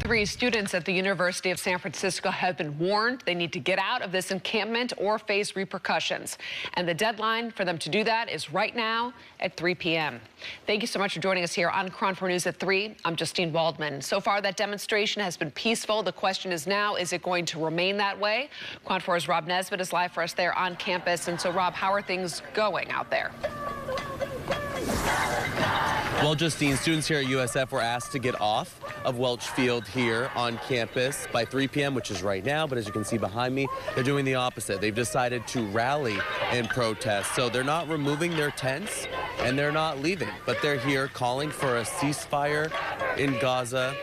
3 students at the University of San Francisco have been warned they need to get out of this encampment or face repercussions. And the deadline for them to do that is right now at 3 p.m. Thank you so much for joining us here on KRON 4 News at 3. I'm Justine Waldman. So far, that demonstration has been peaceful. The question is now, is it going to remain that way? KRON 4's Rob Nesbitt is live for us there on campus. And so, Rob, how are things going out there? Well, Justine, students here at USF were asked to get off of Welch Field here on campus by 3 p.m., which is right now. But as you can see behind me, they're doing the opposite. They've decided to rally in protest. So they're not removing their tents and they're not leaving, but they're here calling for a ceasefire in Gaza.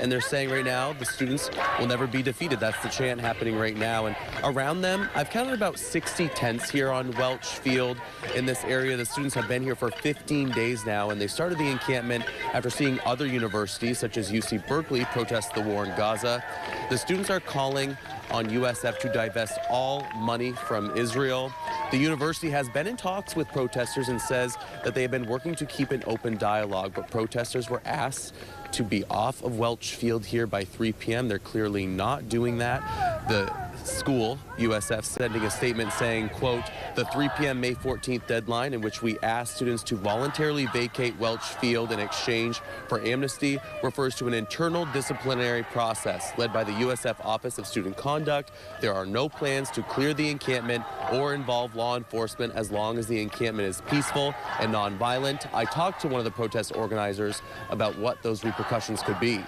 And they're saying right now the students will never be defeated. That's the chant happening right now. And around them, I've counted about 60 tents here on Welch Field in this area. The students have been here for 15 days now, and they started the encampment after seeing other universities, such as UC Berkeley, protest the war in Gaza. The students are calling on USF to divest all money from Israel. The university has been in talks with protesters and says that they have been working to keep an open dialogue, but protesters were asked to be off of Welch Field here by 3 p.m. They're clearly not doing that. The school, USF, sending a statement saying, quote, the 3 p.m. May 14th deadline in which we ask students to voluntarily vacate Welch Field in exchange for amnesty refers to an internal disciplinary process led by the USF Office of Student Conduct. There are no plans to clear the encampment or involve law enforcement as long as the encampment is peaceful and nonviolent. I talked to one of the protest organizers about what those repercussions could be.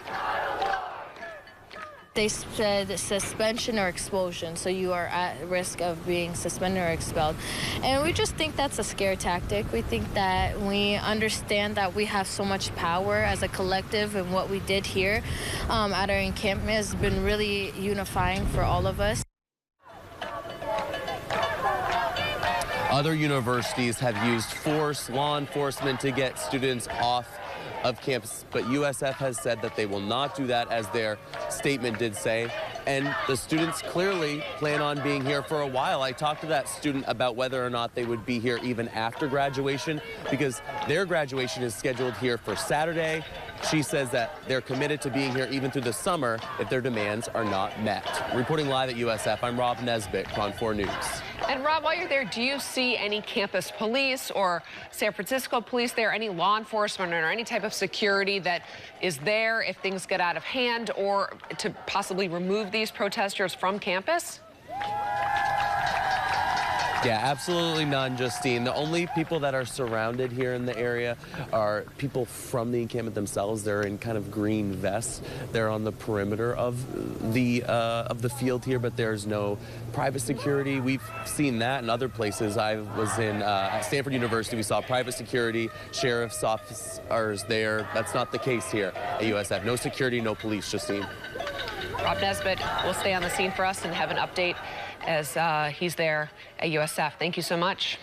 They said suspension or expulsion, so you are at risk of being suspended or expelled. And we just think that's a scare tactic. We think that we understand that we have so much power as a collective, and what we did here at our encampment has been really unifying for all of us. Other universities have used force, law enforcement to get students off of campus, but USF has said that they will not do that, as their statement did say. And the students clearly plan on being here for a while. I talked to that student about whether or not they would be here even after graduation, because their graduation is scheduled here for Saturday. She says that they're committed to being here even through the summer if their demands are not met. Reporting live at USF, I'm Rob Nesbitt, KRON 4 News. And Rob, while you're there, do you see any campus police or San Francisco police there, any law enforcement or any type of security that is there if things get out of hand, or to possibly remove these protesters from campus? Yeah, absolutely none, Justine. The only people that are surrounded here in the area are people from the encampment themselves. They're in kind of green vests. They're on the perimeter of the field here, but there's no private security. We've seen that in other places. I was in at Stanford University. We saw private security, sheriff's officers there. That's not the case here at USF. No security, no police, Justine. Rob Nesbitt will stay on the scene for us and have an update as he's there at USF. Thank you so much.